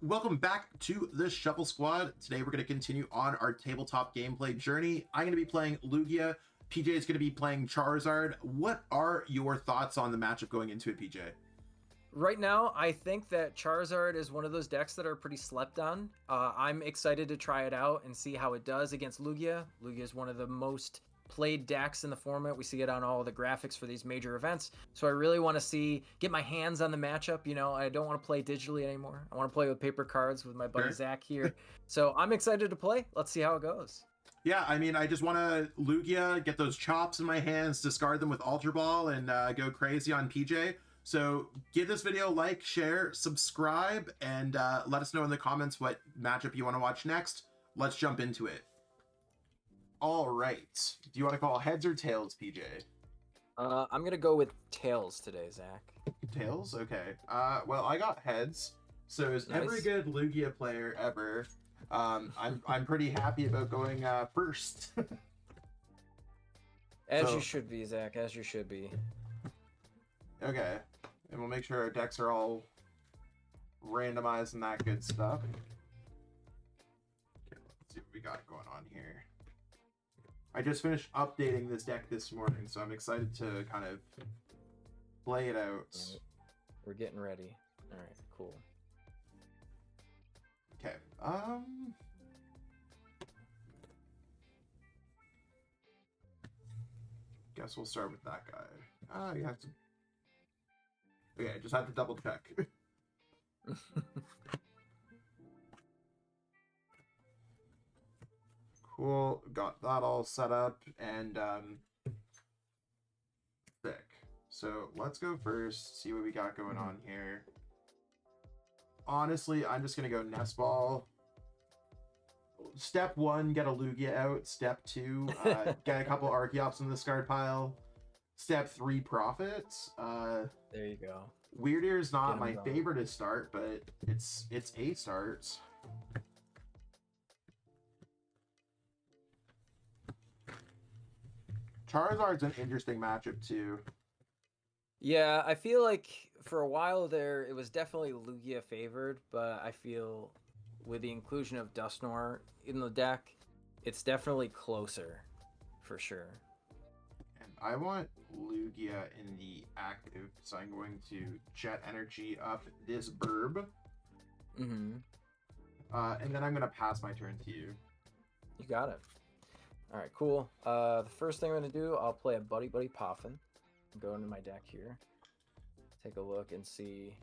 Welcome back to the Shuffle Squad. Today we're going to continue on our tabletop gameplay journey. I'm going to be playing Lugia. PJ is going to be playing Charizard. What are your thoughts on the matchup going into it, PJ? Right now, I think that Charizard is one of those decks that are pretty slept on. I'm excited to try it out and see how it does against Lugia. Lugia is one of the most played decks in the format. We see it on all the graphics for these major events. So I really want to get my hands on the matchup. You know, I don't want to play digitally anymore. I want to play with paper cards with my buddy Zach here. So I'm excited to play. Let's see how it goes. Yeah, I mean, I just want to Lugia, get those chops in my hands, discard them with Ultra Ball, and go crazy on PJ. So give this video a like, share, subscribe, and let us know in the comments what matchup you want to watch next. Let's jump into it. All right. Do you want to call heads or tails, PJ? I'm going to go with tails today, Zach. Tails? Okay. Well, I got heads. So as every good Lugia player ever, I'm pretty happy about going first. As you should be, Zach, as you should be. Okay. And we'll make sure our decks are all randomized and that good stuff. Okay, let's see what we got going on here. I just finished updating this deck this morning, so I'm excited to kind of play it out. We're getting ready. All right, cool. Okay. Guess we'll start with that guy. You have to. Okay, I just have to double check. Cool, got that all set up and thick. So let's go first, see what we got going on here. Honestly, I'm just gonna go Nest Ball. Step 1, get a Lugia out. Step 2, get a couple Archeops in the discard pile. Step 3, profits. There you go. Wyrdeer is not my favorite to start, but it's a start. Charizard's an interesting matchup too. Yeah, I feel like for a while there, it was definitely Lugia favored, but I feel with the inclusion of Dusknoir in the deck, it's definitely closer, for sure. And I want Lugia in the active, so I'm going to Jet Energy up this burb. And then I'm going to pass my turn to you. You got it. All right, cool. The first thing I'm going to do, I'll play a Buddy Poffin. Go into my deck here. Take a look and see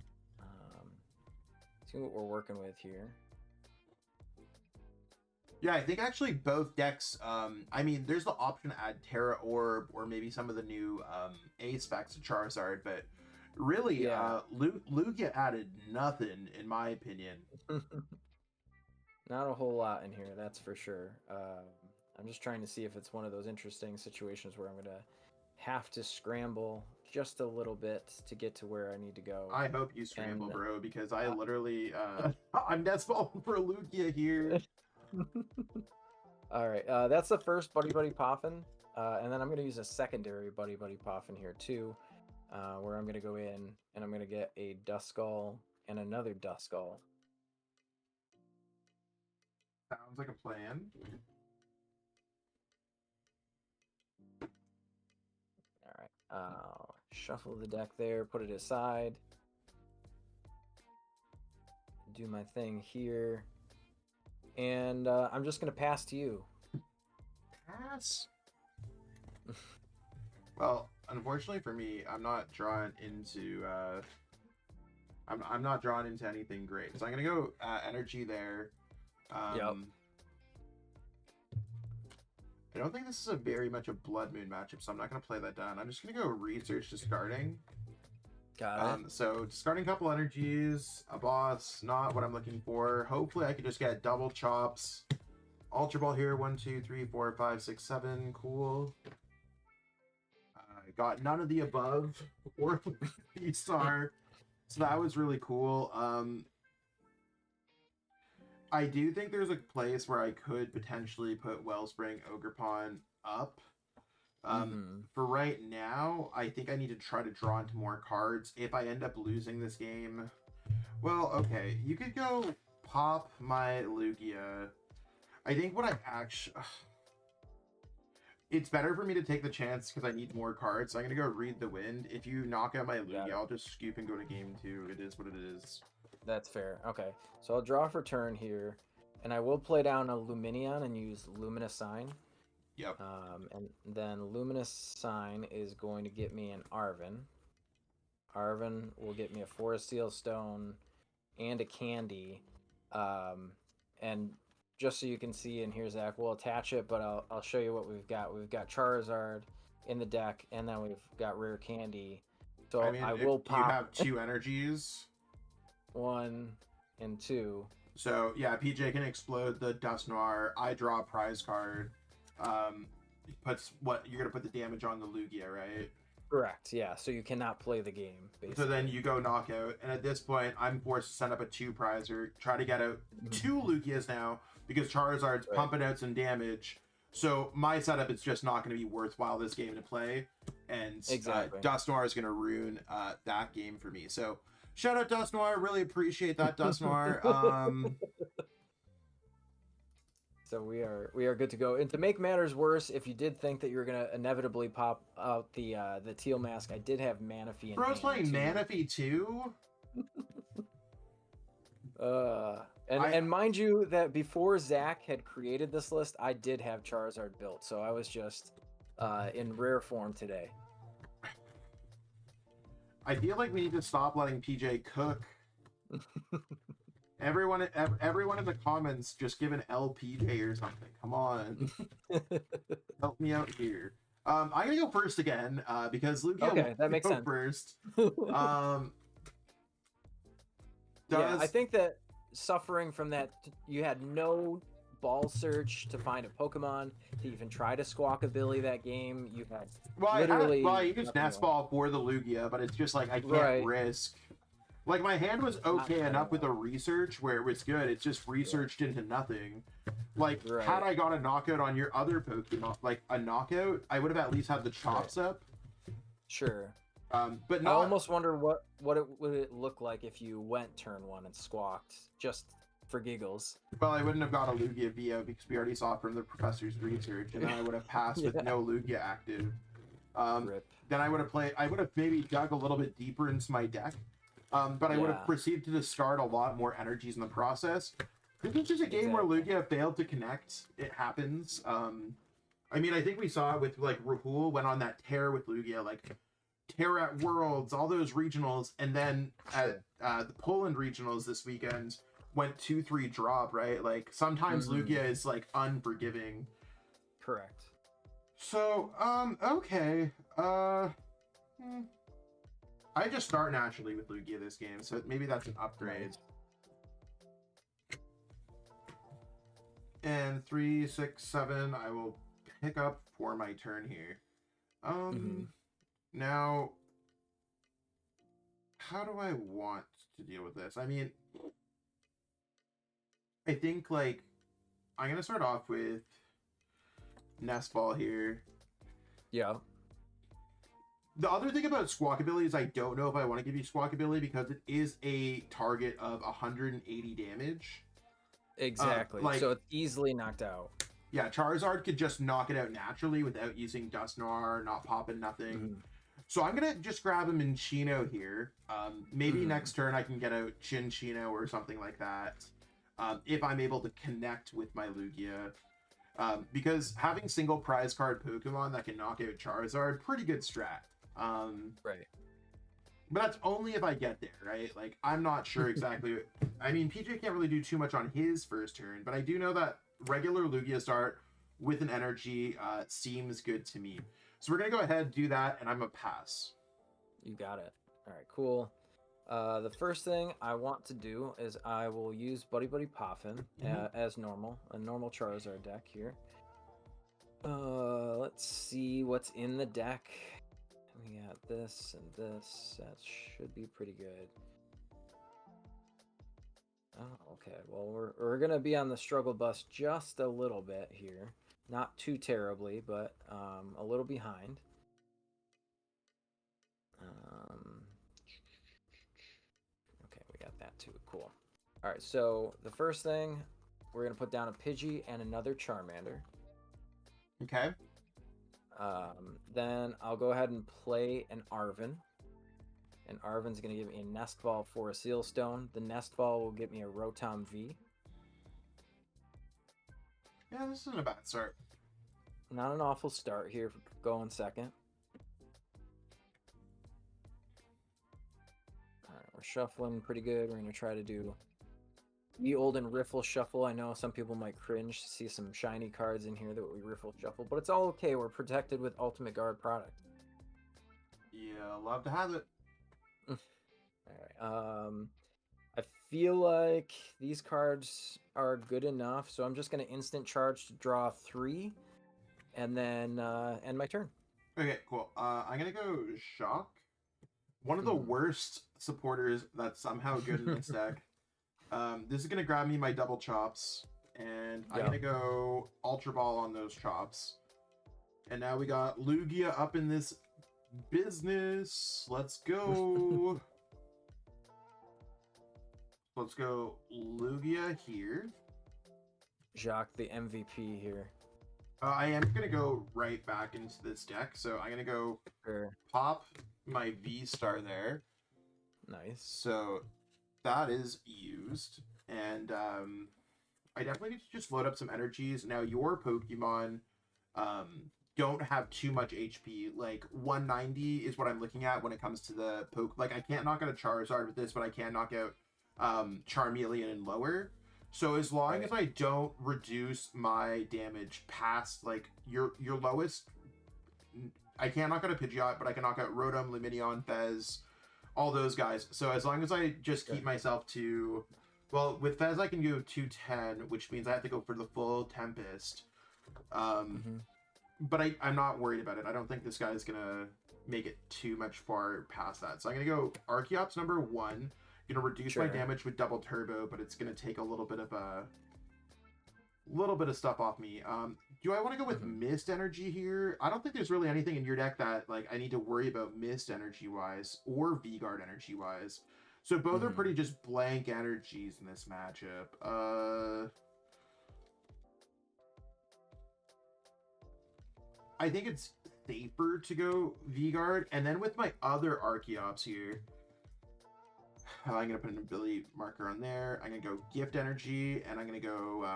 what we're working with here. Yeah, I think actually both decks, I mean, there's the option to add Terra Orb or maybe some of the new A specs of Charizard, but really, Lugia added nothing, in my opinion. Not a whole lot in here, that's for sure. I'm just trying to see if it's one of those interesting situations where I'm going to have to scramble just a little bit to get to where I need to go. I hope you scramble, bro, because I literally, I'm Nest Balling for Lugia here. All right, that's the first Buddy Poffin, and then I'm going to use a secondary Buddy Poffin here too, where I'm going to go in and I'm going to get a Duskull and another Duskull. Sounds like a plan. All right, I'll shuffle the deck there, put it aside, do my thing here. And I'm just going to pass to you. Pass? Well, unfortunately for me, I'm not drawn into I'm not drawn into anything great. So I'm going to go energy there. Yep. I don't think this is a very much a Blood Moon matchup, so I'm not going to play that down. I'm just going to go research discarding. Got it. So discarding a couple energies, a boss, not what I'm looking for. Hopefully I can just get double chops. Ultra Ball here, 1, 2, 3, 4, 5, 6, 7. Cool. Got none of the above or V-STAR. So that was really cool. I do think there's a place where I could potentially put Wellspring Ogerpon up. For right now, I think I need to try to draw into more cards. If I end up losing this game, well, okay, you could go pop my Lugia. I think what I actually... It's better for me to take the chance because I need more cards. So I'm going to go Read the Wind. If you knock out my Lugia, I'll just scoop and go to game 2. It is what it is. That's fair. Okay, so I'll draw for turn here, and I will play down a Lumineon and use Luminous Sign. Yep. And then Luminous Sign is going to get me an Arven. Arven will get me a Forest Seal Stone and a Candy. And just so you can see, and here, Zach, we'll attach it, but I'll show you what we've got. We've got Charizard in the deck, and then we've got Rare Candy. So I will pop. You have 2 energies. 1 and 2. So yeah, PJ can explode the Dust Noir. I draw a prize card. Puts what you're gonna put the damage on the Lugia, right? Correct. Yeah. So you cannot play the game. Basically. So then you go knockout, and at this point, I'm forced to send up a 2 prizer, try to get out 2 Lugias now because Charizard's pumping out some damage. So my setup is just not going to be worthwhile this game to play, and Dust Noir is going to ruin that game for me. So shout out Dust Noir, really appreciate that, Dust Noir. So we are good to go. And to make matters worse, if you did think that you were gonna inevitably pop out the teal mask, I did have Manaphy. Bro's playing Manaphy too. And mind you that before Zach had created this list, I did have Charizard built, so I was just in rare form today. I feel like we need to stop letting PJ cook. Everyone in the comments, just give an LPJ or something. Come on, help me out here. I'm gonna go first again because Lugia that makes sense. First. Yeah, I think that suffering from that, you had no ball search to find a Pokemon to even try to Squawkabilly that game. You had I used Nest Ball for the Lugia, but it's just like I can't risk. Like, my hand was okay enough with the research where it was good. It's just researched into nothing. Like, had I got a knockout on your other Pokemon, like a knockout, I would have at least had the chops up. Sure. But I almost wonder what would it look like if you went turn 1 and squawked, just for giggles. Well, I wouldn't have got a Lugia VO because we already saw from the professor's research, and then I would have passed with no Lugia active. Then I would have maybe dug a little bit deeper into my deck. But I would have proceeded to discard a lot more energies in the process. This is just a game where Lugia failed to connect. It happens. I mean, I think we saw it with, like, Rahul went on that tear with Lugia, like, tear at Worlds, all those regionals, and then at the Poland regionals this weekend went 2-3 drop, right? Like, sometimes Lugia is, like, unforgiving. Correct. So, okay. I just start naturally with Lugia this game, so maybe that's an upgrade. And 3, 6, 7, I will pick up for my turn here. Now, how do I want to deal with this? I mean, I think, like, I'm going to start off with Nest Ball here. Yeah. The other thing about Squawkabilly is I don't know if I want to give you Squawkabilly because it is a target of 180 damage. Exactly. So it's easily knocked out. Yeah, Charizard could just knock it out naturally without using Dust Noir, not popping nothing. So I'm going to just grab a Minccino here. Maybe next turn I can get out Cinccino or something like that. If I'm able to connect with my Lugia. Because having single prize card Pokemon that can knock out Charizard, pretty good strat. Right. But that's only if I get there, right? Like, I'm not sure exactly. I mean, PJ can't really do too much on his first turn, but I do know that regular Lugia start with an energy seems good to me. So we're going to go ahead and do that, and I'm going to pass. You got it. All right, cool. The first thing I want to do is I will use Buddy Buddy Poffin as normal, a normal Charizard deck here. Let's see what's in the deck. We got this and this. That should be pretty good. Oh, okay. Well, we're gonna be on the struggle bus just a little bit here. Not too terribly, but a little behind. Okay, we got that too. Cool. All right, so the first thing, we're going to put down a Pidgey and another Charmander. Okay. Then I'll go ahead and play an Arven. And Arven's going to give me a Nest Ball for a Seal Stone. The Nest Ball will get me a Rotom V. Yeah, this isn't a bad start. Not an awful start here for going second. All right, we're shuffling pretty good. We're going to try to do the olden riffle shuffle. I know some people might cringe to see some shiny cards in here that we riffle shuffle, but it's all okay. We're protected with Ultimate Guard product. Yeah, love to have it. All right. I feel like these cards are good enough, so I'm just going to instant charge to draw 3, and then end my turn. Okay, cool. I'm gonna go Shock. One of the worst supporters that's somehow good in this deck. This is gonna grab me my double chops, and I'm gonna go Ultra Ball on those chops. And now we got Lugia up in this business. Let's go. Let's go Lugia here. Jacques, the MVP here. I am going to go right back into this deck. So I'm going to go pop my V-Star there. Nice. So that is used. And I definitely need to just load up some energies. Now your Pokemon don't have too much HP. Like 190 is what I'm looking at when it comes to the poke. Like I can't knock out a Charizard with this, but I can knock out Charmeleon and lower. So as long as I don't reduce my damage past like your lowest, I can't knock out a Pidgeot, but I can knock out Rotom, Lumineon, Fez, all those guys. So as long as I just keep myself to, well, with Fez I can go 210, which means I have to go for the full Tempest. But I'm not worried about it. I don't think this guy is gonna make it too much far past that. So I'm gonna go Archeops number 1. Gonna reduce my damage with double turbo, but it's gonna take a little bit of stuff off me. Do I want to go with Mist Energy here? I don't think there's really anything in your deck that like I need to worry about Mist Energy wise or V-Guard energy wise. So both are pretty just blank energies in this matchup. I think it's safer to go V-Guard, and then with my other Archeops here, I'm going to put an ability marker on there. I'm going to go Gift Energy, and I'm going to go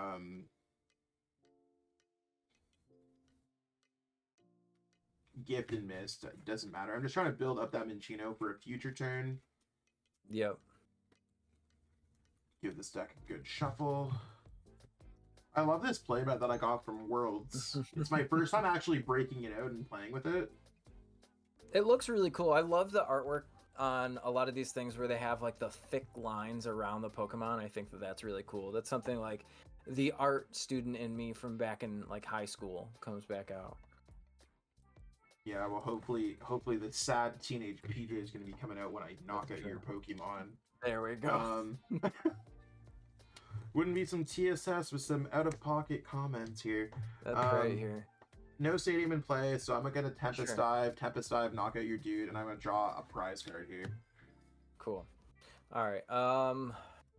Gift and Mist. It doesn't matter. I'm just trying to build up that Minccino for a future turn. Yep. Give this deck a good shuffle. I love this playmat that I got from Worlds. It's my first time actually breaking it out and playing with it. It looks really cool. I love the artwork on a lot of these things where they have like the thick lines around the Pokemon. I think that that's really cool. That's something like the art student in me from back in like high school comes back out. Yeah, well, hopefully the sad teenage PJ is going to be coming out when I knock out your Pokemon. There we go. Wouldn't be some TSS with some out-of-pocket comments here. That's right here. No stadium in play, so I'm going to Tempest Dive, knock out your dude, and I'm going to draw a prize card here. Cool. All right.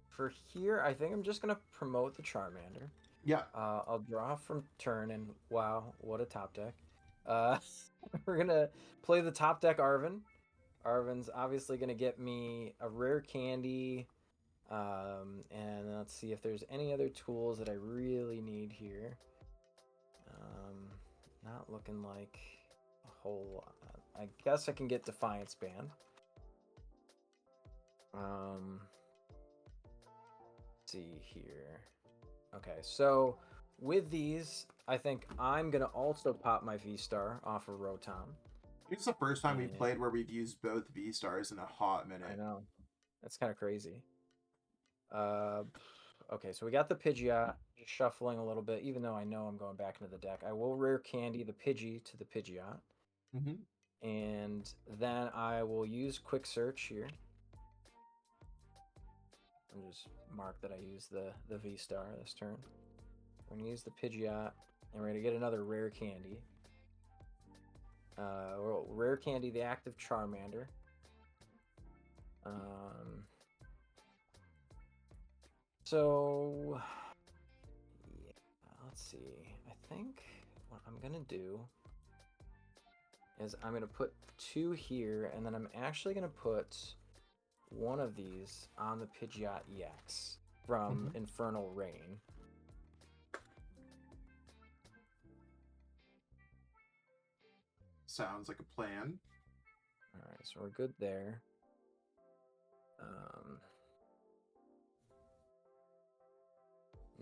For here, I think I'm just going to promote the Charmander. Yeah. I'll draw from turn, and wow, what a top deck. We're going to play the top deck Arven. Arven's obviously going to get me a rare candy. And let's see if there's any other tools that I really need here. Not looking like a whole lot. I guess I can get Defiance Band. Let's see here. Okay, so with these, I think I'm gonna also pop my V-Star off of Rotom. It's the first time we've played where we've used both V-Stars in a hot minute. I know. That's kind of crazy. Okay, so we got the Pidgeot, just shuffling a little bit, even though I know I'm going back into the deck. I will rare candy the Pidgey to the Pidgeot. And then I will use Quick Search here. I'll just mark that I use the V-Star this turn. We're going to use the Pidgeot, and we're going to get another rare candy. We'll rare candy the active Charmander. So, yeah, let's see. I think what I'm gonna do is I'm gonna put 2 here, and then I'm actually gonna put one of these on the Pidgeot EX from Infernal Rain. Sounds like a plan. All right, so we're good there.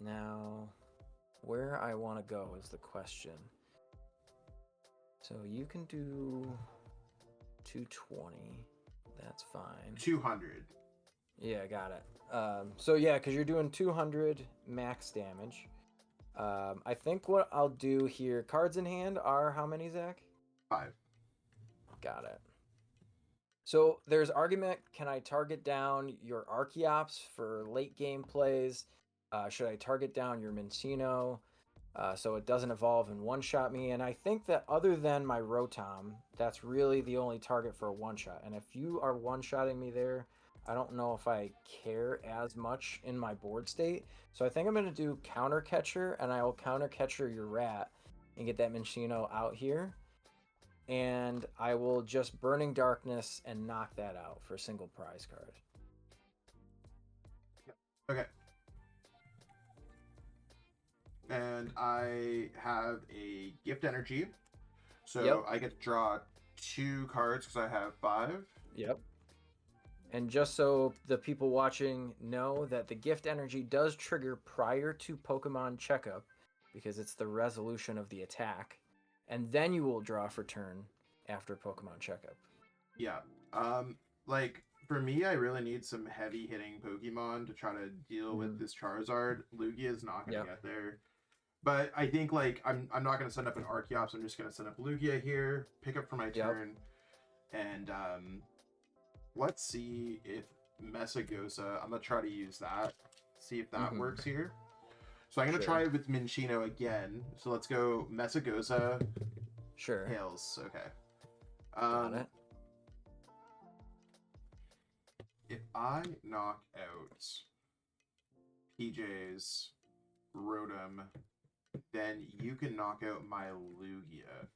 Now, where I want to go is the question. So you can do 220. That's fine. 200. Yeah, I got it. So yeah, because you're doing 200 max damage. I think what I'll do here, cards in hand are how many, Zach? 5. Got it. So there's argument, can I target down your Archeops for late game plays? Should I target down your Minccino so it doesn't evolve and one-shot me? And I think that other than my Rotom, that's really the only target for a one-shot. And if you are one-shotting me there, I don't know if I care as much in my board state. So I think I'm going to do Counter Catcher, and I will Counter Catcher your Rat and get that Minccino out here. And I will just Burning Darkness and knock that out for a single prize card. Okay. And I have a gift energy. So I get to draw 2 cards because I have 5. Yep. And just so the people watching know that the gift energy does trigger prior to Pokemon Checkup because it's the resolution of the attack. And then you will draw for turn after Pokemon Checkup. Yeah. Like, for me, I really need some heavy hitting Pokemon to try to deal with this Charizard. Lugia is not going to get there. But I think, like, I'm not going to send up an Archeops. I'm just going to send up Lugia here, pick up for my turn. And let's see if Messagosa, I'm going to try to use that. See if that works here. So I'm going to try it with Minccino again. So let's go Messagosa. Sure. Tails. Okay. Got it. If I knock out PJ's Rotom, then you can knock out my Lugia.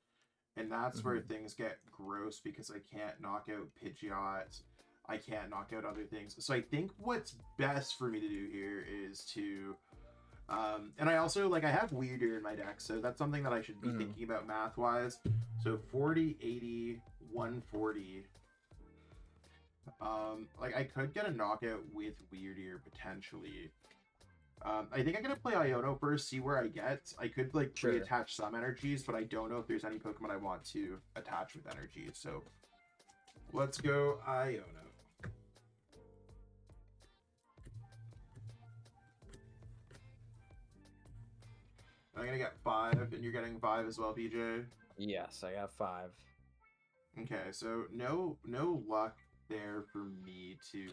And that's where things get gross because I can't knock out Pidgeot. I can't knock out other things. So I think what's best for me to do here is to... and I also, like, I have Wyrdeer in my deck, so that's something that I should be thinking about math-wise. So 40, 80, 140. Like, I could get a knockout with Wyrdeer, potentially. I think I'm going to play Iono first, see where I get. I could, like, pre-attach some energies, but I don't know if there's any Pokemon I want to attach with energies. So, let's go Iono. I'm going to get 5, and you're getting 5 as well, PJ? Yes, I got 5. Okay, so no luck there for me to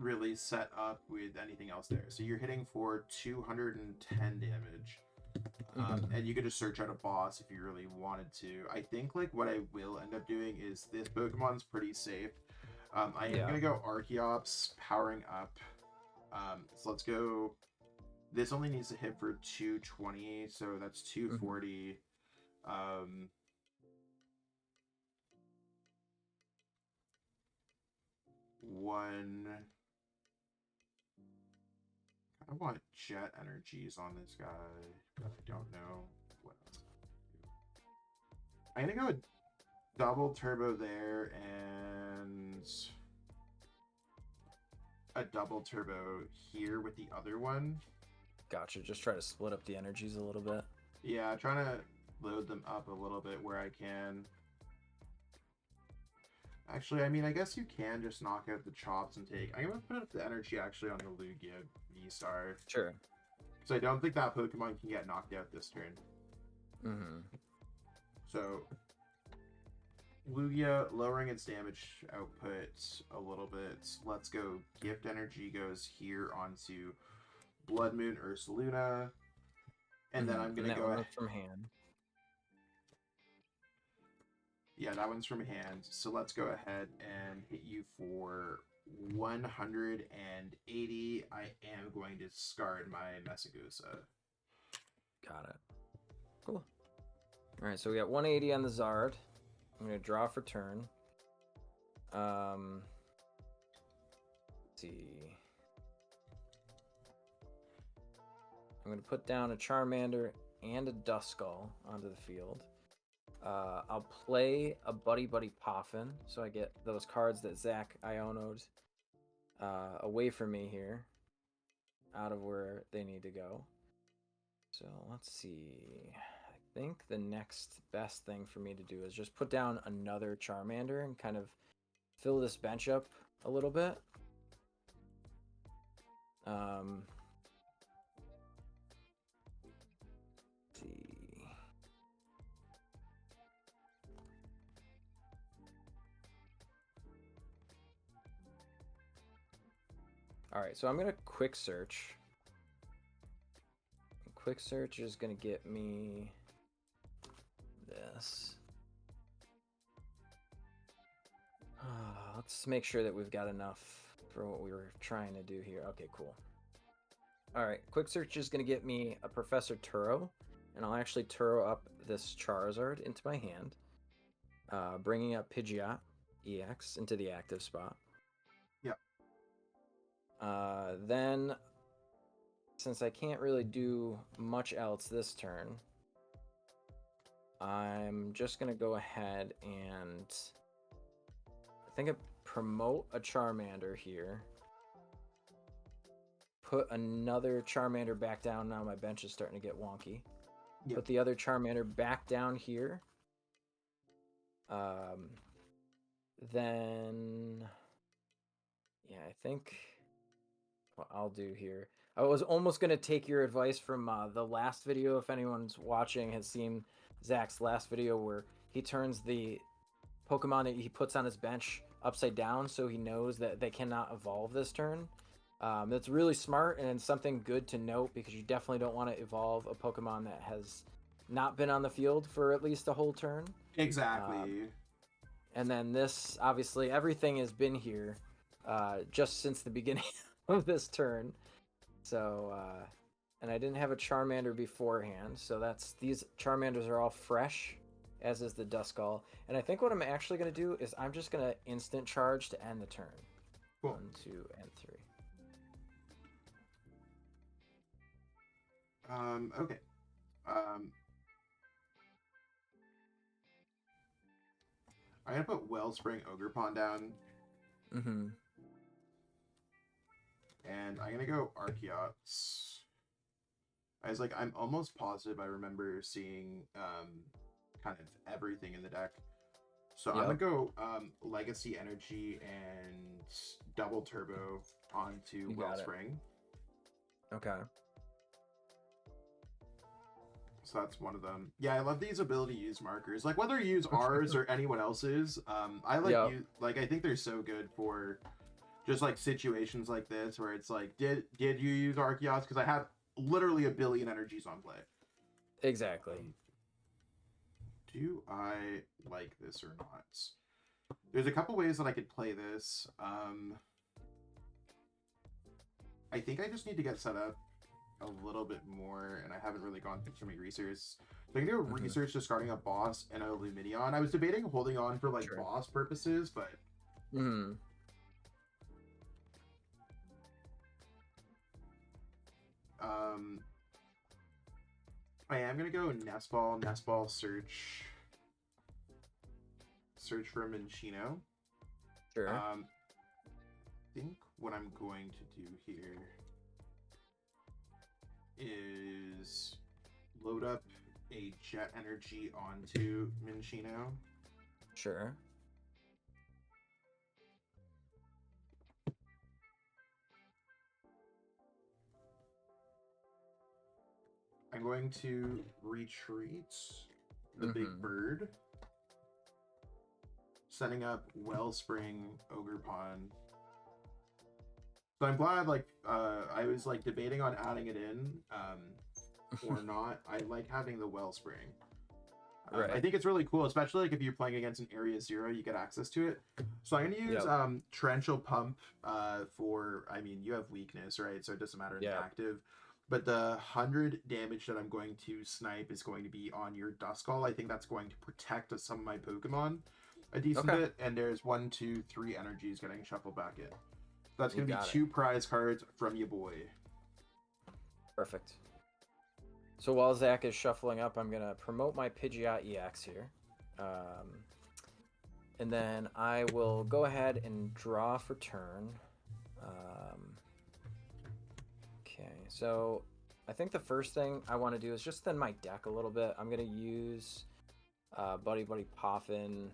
really set up with anything else there. So you're hitting for 210 damage. And you could just search out a boss if you really wanted to. I think, like, what I will end up doing is this Pokemon's pretty safe. I am going to go Archeops, powering up. So let's go... This only needs to hit for 220, so that's 240. I want jet energies on this guy, but I don't know what else. I'm gonna go double turbo there and a double turbo here with the other one. Gotcha. Just try to split up the energies a little bit. Yeah, trying to load them up a little bit where I can. Actually, I mean, I guess you can just knock out the chops and take... I'm going to put up the energy, actually, on the Lugia V-STAR. Sure. So I don't think that Pokemon can get knocked out this turn. So, Lugia lowering its damage output a little bit. Let's go. Gift energy goes here onto Bloodmoon Ursaluna. And then I'm going to go ahead... from hand. Yeah, that one's from hand. So let's go ahead and hit you for 180, I am going to discard my Messagusa. Got it. Cool. All right, so we got 180 on the Zard. I'm gonna draw for turn. Let's see. I'm gonna put down a Charmander and a Duskull onto the field. I'll play a Buddy Buddy Poffin, so I get those cards that Zach Iono'd away from me here, out of where they need to go. So let's see. I think the next best thing for me to do is just put down another Charmander and kind of fill this bench up a little bit. Let's see. All right, so I'm gonna quick search. Quick search is gonna get me this. Let's make sure that we've got enough for what we were trying to do here. Okay, cool. All right, quick search is gonna get me a Professor Turo, and I'll actually Turo up this Charizard into my hand, bringing up Pidgeot EX into the active spot. Yep. Then, since I can't really do much else this turn, I'm just gonna go ahead and I think I promote a Charmander here. Put another Charmander back down. Now my bench is starting to get wonky. Yep. Put the other Charmander back down here. Then, yeah, I think what I'll do here. I was almost going to take your advice from the last video. If anyone's watching has seen Zach's last video where he turns the Pokemon that he puts on his bench upside down so he knows that they cannot evolve this turn. That's really smart and something good to note because you definitely don't want to evolve a Pokemon that has not been on the field for at least a whole turn. Exactly. And then this, obviously, everything has been here just since the beginning of this turn. So, and I didn't have a Charmander beforehand, so these Charmanders are all fresh, as is the Duskull. And I think what I'm actually going to do is I'm just going to instant charge to end the turn. Cool. 1, 2, and 3. Okay. I'm gonna put Wellspring Ogerpon down. Mm-hmm. And I'm gonna go Archeops. I'm almost positive I remember seeing kind of everything in the deck. So I'm gonna go Legacy Energy and double turbo onto Wellspring. Okay. So that's one of them. Yeah, I love these ability use markers. Like whether you use ours or anyone else's, I I think they're so good for just like situations like this where it's like, did you use Archeops? Because I have literally a billion energies on play. Exactly. Do I like this or not? There's a couple ways that I could play this. I think I just need to get set up a little bit more, and I haven't really gone through too many research. So I can do research discarding a boss and a Lumineon. I was debating holding on for like boss purposes, but I am gonna go Nest Ball search for Minccino. Sure. I think what I'm going to do here is load up a Jet Energy onto Minccino. Sure. I'm going to retreat the big bird, setting up Wellspring Ogerpon. So I'm glad, I was debating on adding it in or not. I like having the Wellspring. Right. I think it's really cool, especially like if you're playing against an area 0, you get access to it. So I'm gonna use Torrential Pump for, I mean, you have weakness, right? So it doesn't matter in the active. But the 100 damage that I'm going to snipe is going to be on your Duskull. I think that's going to protect some of my Pokemon a decent bit. And there's 1, 2, 3 energies getting shuffled back in. That's going to be 2 prize cards from your boy. Perfect. So while Zach is shuffling up, I'm going to promote my Pidgeot EX here. And then I will go ahead and draw for turn. Okay, so I think the first thing I want to do is just thin my deck a little bit. I'm going to use Buddy Poffin.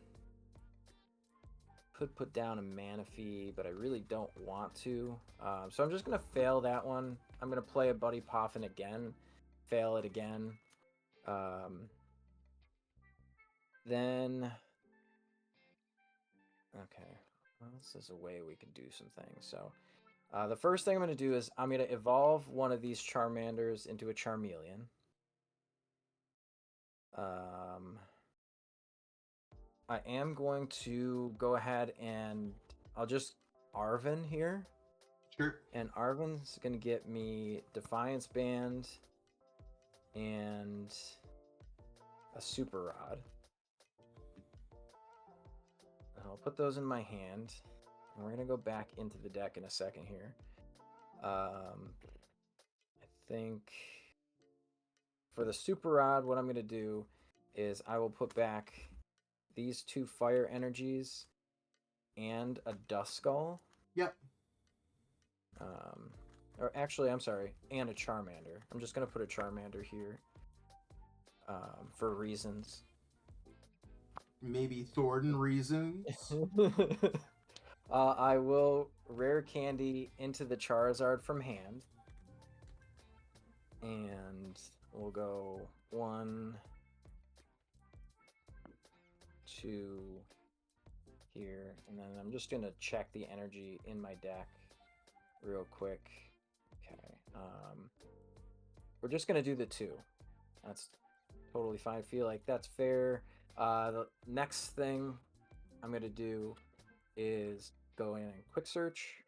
Could put down a Manaphy, but I really don't want to. So I'm just going to fail that one. I'm going to play a Buddy Poffin again. Fail it again. Then... Okay, well, this is a way we can do some things. So the first thing I'm going to do is I'm going to evolve one of these Charmanders into a Charmeleon. I am going to go ahead and I'll just Arven here. Sure. And Arven's going to get me Defiance Band and a Super Rod. I'll put those in my hand. And we're going to go back into the deck in a second here. I think for the Super Rod, what I'm going to do is I will put back these 2 fire energies and a Duskull. Yep. Or actually, I'm sorry, and a Charmander. I'm just going to put a Charmander here for reasons. Maybe Thornton reasons. I will Rare Candy into the Charizard from hand. And we'll go 1, 2 here. And then I'm just going to check the energy in my deck real quick. Okay. We're just going to do the 2. That's totally fine. I feel like that's fair. The next thing I'm going to do is go in and quick search.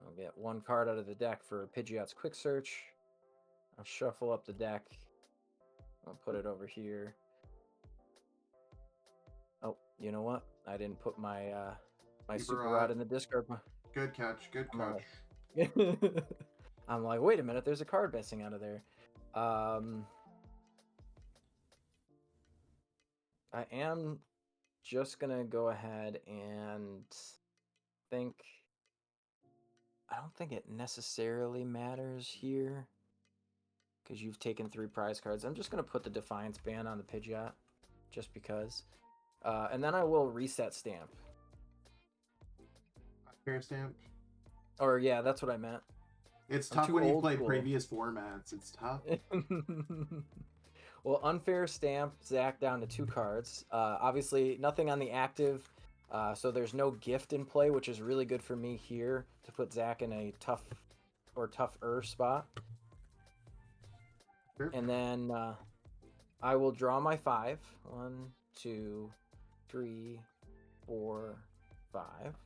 I'll get 1 card out of the deck for Pidgeot's quick search. I'll shuffle up the deck. I'll put it over here. Oh, you know what? I didn't put my my Super Rod in the discard. Good catch. Good catch. I'm like, wait a minute, there's a card missing out of there. I am just gonna go ahead and think. I don't think it necessarily matters here because you've taken 3 prize cards. I'm just gonna put the Defiance Band on the Pidgeot just because, and then I will reset stamp. Fair stamp. Or yeah, that's what I meant. It's tough when you play previous formats. It's tough. Well, unfair stamp Zach down to 2 cards. Obviously, nothing on the active, so there's no gift in play, which is really good for me here to put Zach in a tough or tougher spot. Sure. And then I will draw my 5. 1, 2, 3, 4, 5.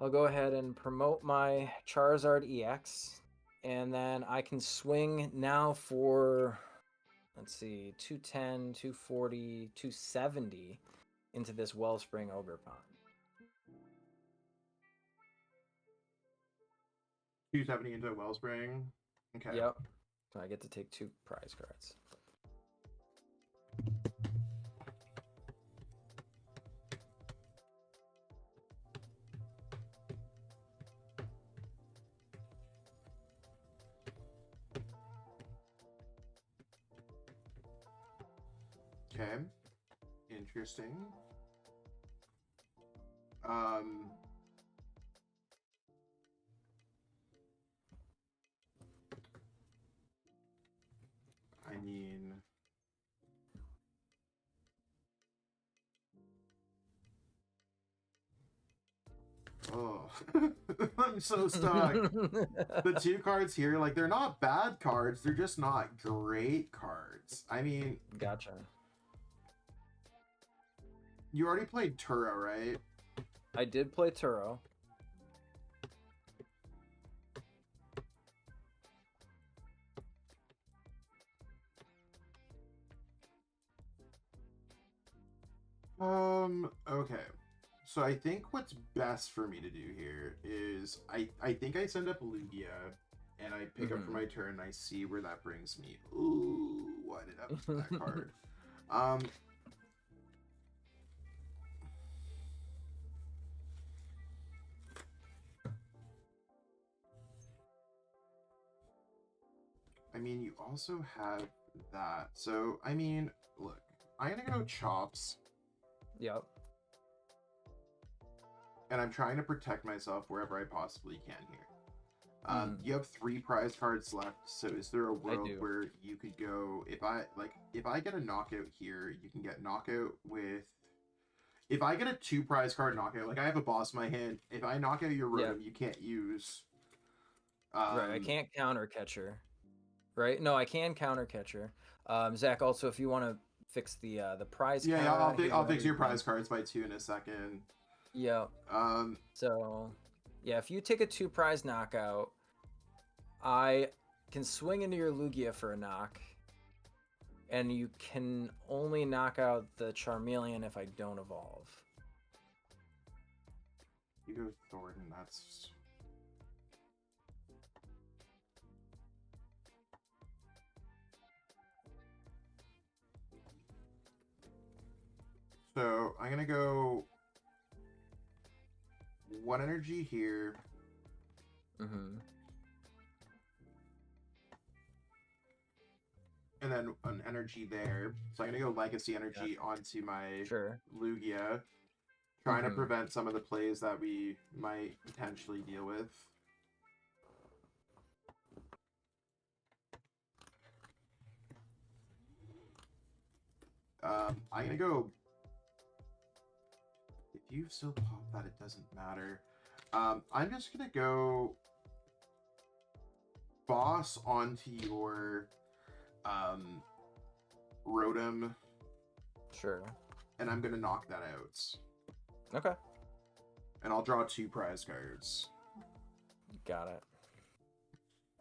I'll go ahead and promote my Charizard EX, and then I can swing now for, let's see, 210, 240, 270 into this Wellspring Ogerpon. 270 into Wellspring. Okay. Yep. So I get to take 2 prize cards. Okay. Interesting. I mean, oh, I'm so stuck. The two cards here, like, they're not bad cards. They're just not great cards. I mean... Gotcha. You already played Turo, right? I did play Turo. Okay. So I think what's best for me to do here is I think I send up Lugia and I pick up for my turn and I see where that brings me. Ooh, why did I put that card? I mean, you also have that. So, I mean, look, I'm gonna go Chops. Yep. And I'm trying to protect myself wherever I possibly can here. You have 3 prize cards left, so is there a world where you could go, if I get a knockout here, you can get knockout with, if I get a 2 prize card knockout, like I have a boss in my hand, if I knock out your Rotom, you can't use... right, I can't counter catcher. Right? No, I can counter catcher. Zach, also, if you want to fix the prize card... Yeah, I'll fix your prize cards by 2 in a second. Yeah. So, yeah, if you take a 2 prize knockout, I can swing into your Lugia for a knock, and you can only knock out the Charmeleon if I don't evolve. You go Thornton, that's... So, I'm gonna go 1 energy here. And then an energy there. So I'm gonna go Legacy Energy onto my Lugia. Trying to prevent some of the plays that we might potentially deal with. I'm gonna go... If you still pop that, it doesn't matter. I'm just gonna go Boss onto your Rotom. Sure. And I'm gonna knock that out. Okay. And I'll draw 2 prize cards. Got it.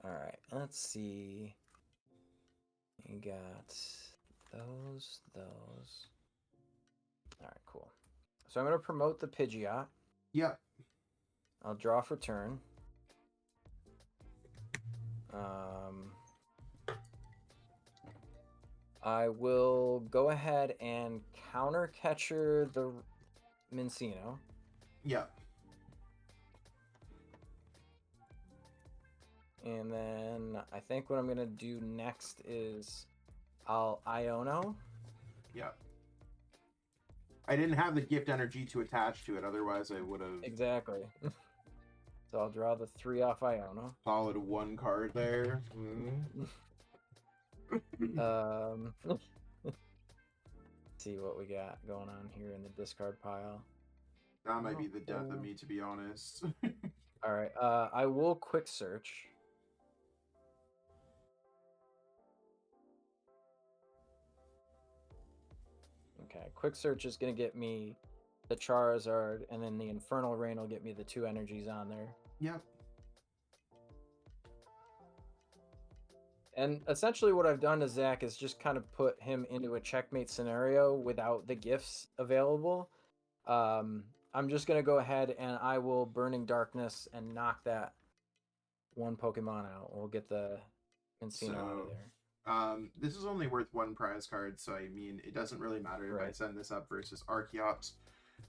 Alright, let's see. You got those. Alright, cool. So I'm going to promote the Pidgeot. Yep. I'll draw for turn. I will go ahead and counter catcher the Minccino. Yep. And then I think what I'm going to do next is I'll Iono. Yep. I didn't have the gift energy to attach to it, otherwise I would have... Exactly. So I'll draw the 3 off Iono. Solid 1 card there. Let's see what we got going on here in the discard pile. That might be the death of me, to be honest. Alright, I will quick search. Okay, quick search is going to get me the Charizard, and then the Infernal Rain will get me the 2 energies on there. Yep. And essentially what I've done to Zach is just kind of put him into a checkmate scenario without the gifts available. I'm just going to go ahead and I will Burning Darkness and knock that 1 Pokemon out. We'll get the Minccino out of there. This is only worth 1 prize card, so I mean, it doesn't really matter if I send this up versus Archeops.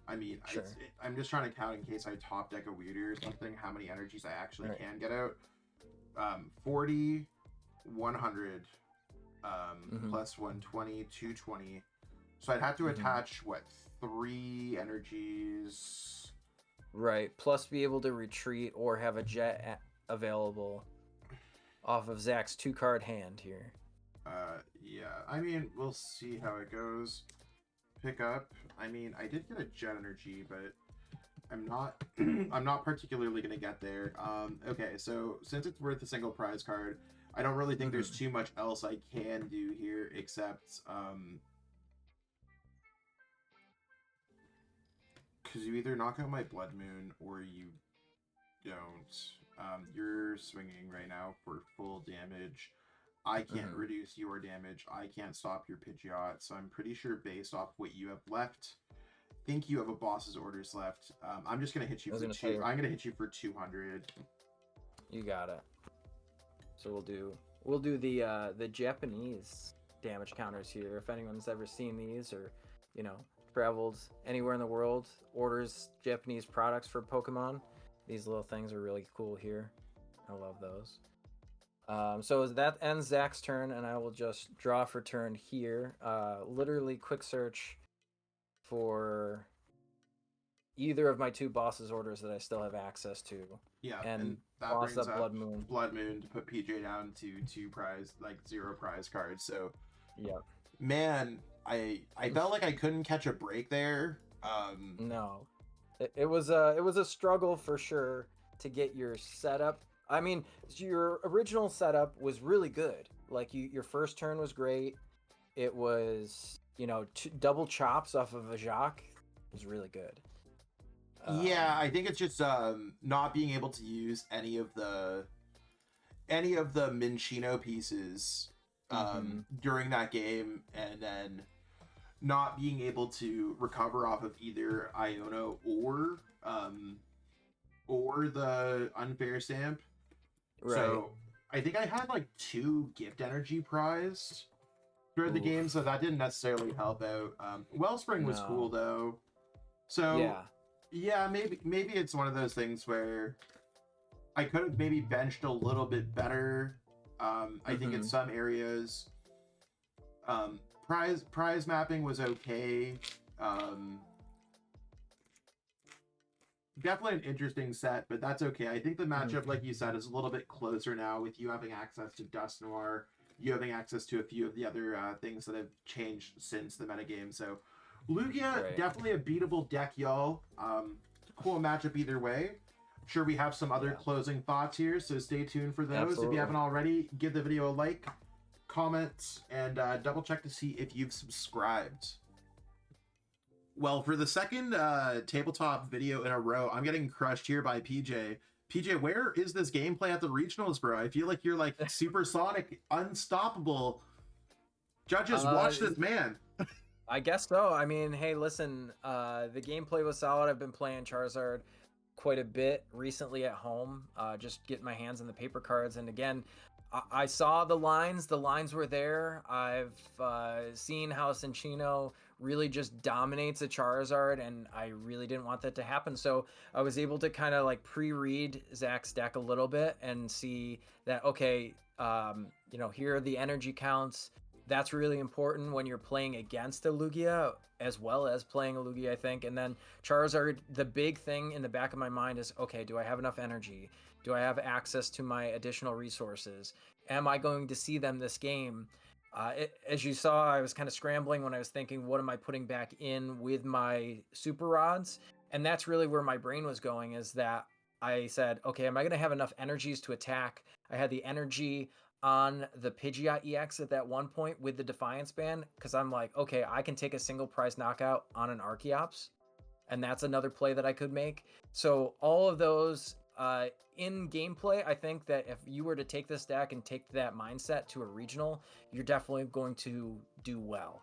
I mean, I'm just trying to count in case I top deck a Wyrdeer or something, how many energies I actually can get out. 40, 100, plus 120, 220. So I'd have to attach, what, 3 energies? Right, plus be able to retreat or have a jet available off of Zach's 2-card hand here. Yeah, I mean, we'll see how it goes. Pick up. I mean, I did get a jet energy, but I'm not I'm not particularly gonna get there. Okay, so since it's worth a single prize card, I don't really think there's too much else I can do here except because you either knock out my Bloodmoon or you don't. You're swinging right now for full damage. I can't reduce your damage. I can't stop your Pidgeot, so I'm pretty sure based off what you have left, I think you have a boss's orders left. I'm just gonna hit you for two. I'm gonna hit you for 200. You got it. So we'll do the Japanese damage counters here. If anyone's ever seen these or, you know, traveled anywhere in the world, orders Japanese products for Pokemon, these little things are really cool here. I love those. So that ends Zach's turn, and I will just draw for turn here. Literally quick search for either of my two boss's orders that I still have access to. Yeah, and that boss brings up Bloodmoon. Bloodmoon to put PJ down to 2 prize, like 0 prize cards. So, yeah, man, I felt like I couldn't catch a break there. No, it was a struggle for sure to get your setup. I mean, your original setup was really good. Like your first turn was great. It was, you know, double chops off of a Jacques was really good. Yeah, I think it's just not being able to use any of the Minccino pieces during that game, and then not being able to recover off of either Iono or the unfair stamp. Right. So I think I had like 2 gift energy prized during the game, so that didn't necessarily help out. Wellspring was cool though. So yeah, maybe it's one of those things where I could have maybe benched a little bit better. I think in some areas, prize mapping was okay. Definitely an interesting set, but that's okay. I think the matchup, like you said, is a little bit closer now with you having access to Dust Noir, you having access to a few of the other things that have changed since the metagame. So Lugia, definitely a beatable deck, y'all. Cool matchup either way. I'm sure we have some other closing thoughts here, so stay tuned for those. Absolutely. If you haven't already, give the video a like, comment, and double check to see if you've subscribed. Well, for the second tabletop video in a row, I'm getting crushed here by PJ. PJ, where is this gameplay at the regionals, bro? I feel like you're like supersonic, unstoppable. Judges, watch this man. I guess so. I mean, hey, listen, the gameplay was solid. I've been playing Charizard quite a bit recently at home, just getting my hands on the paper cards. And again, I saw the lines. The lines were there. I've seen how Cinccino really just dominates a Charizard, and I really didn't want that to happen. So I was able to kind of like pre-read Zach's deck a little bit and see that, okay, you know, here are the energy counts. That's really important when you're playing against a Lugia as well as playing a Lugia, I think. And then Charizard, the big thing in the back of my mind is, okay, do I have enough energy? Do I have access to my additional resources? Am I going to see them this game? As you saw, I was kind of scrambling when I was thinking, what am I putting back in with my super rods? And that's really where my brain was going, is that I said, okay, am I going to have enough energies to attack? I had the energy on the Pidgeot EX at that one point with the Defiance Band, because I'm like, okay, I can take a single prize knockout on an Archeops, and that's another play that I could make. So all of those in gameplay, I think that if you were to take this deck and take that mindset to a regional, you're definitely going to do well.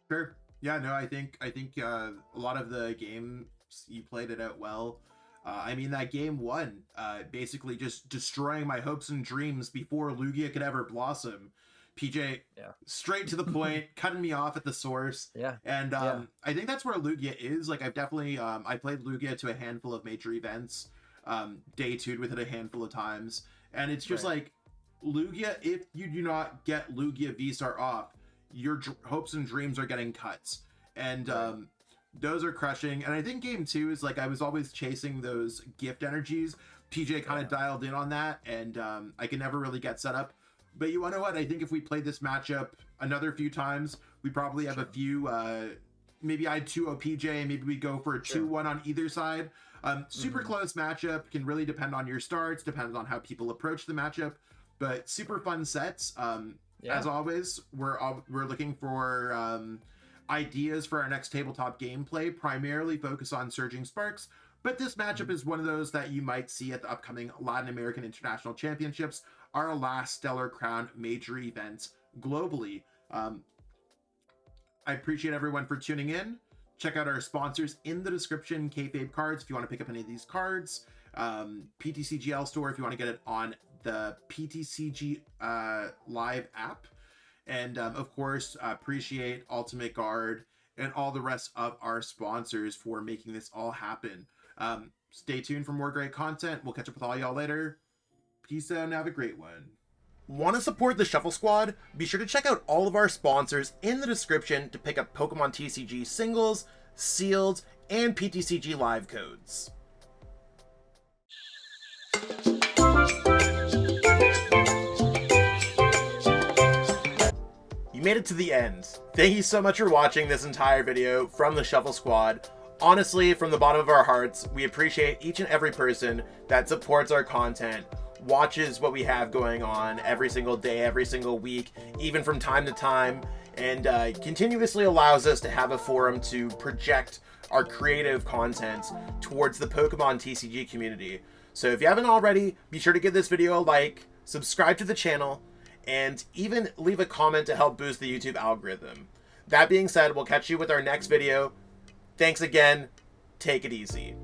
Sure. Yeah, no, I think a lot of the games you played it out well. I mean, that game 1, basically just destroying my hopes and dreams before Lugia could ever blossom. PJ, straight to the point, cutting me off at the source. Yeah. And I think that's where Lugia is. Like, I've definitely, I played Lugia to a handful of major events, day 2'd with it a handful of times. And it's just like, Lugia, if you do not get Lugia V-STAR off, your hopes and dreams are getting cuts. And, those are crushing. And I think game 2 is like, I was always chasing those gift energies. PJ kind of dialed in on that, and I can never really get set up. But you wanna know what? I think if we played this matchup another few times, we probably have a few maybe I'd 2-0 PJ, maybe we go for a 2-1 on either side. Super close matchup, can really depend on your starts, depends on how people approach the matchup, but super fun sets. As always, we're looking for ideas for our next tabletop gameplay, primarily focus on Surging Sparks, but this matchup is one of those that you might see at the upcoming Latin American International Championships, our last Stellar Crown major event globally. I appreciate everyone for tuning in. Check out our sponsors in the description, Kayfabe Cards, if you want to pick up any of these cards. PTCGL Store, if you want to get it on the PTCG Live app. And of course, appreciate Ultimate Guard and all the rest of our sponsors for making this all happen. Stay tuned for more great content. We'll catch up with all y'all later. Peace out and have a great one. Want to support the Shuffle Squad? Be sure to check out all of our sponsors in the description to pick up Pokemon TCG singles, sealed, and PTCG live codes. You made it to the end. Thank you so much for watching this entire video from the Shuffle Squad. Honestly, from the bottom of our hearts, we appreciate each and every person that supports our content, watches what we have going on every single day, every single week, even from time to time, and continuously allows us to have a forum to project our creative content towards the Pokemon TCG community. So if you haven't already, be sure to give this video a like, subscribe to the channel, and even leave a comment to help boost the YouTube algorithm. That being said, we'll catch you with our next video. Thanks again. Take it easy.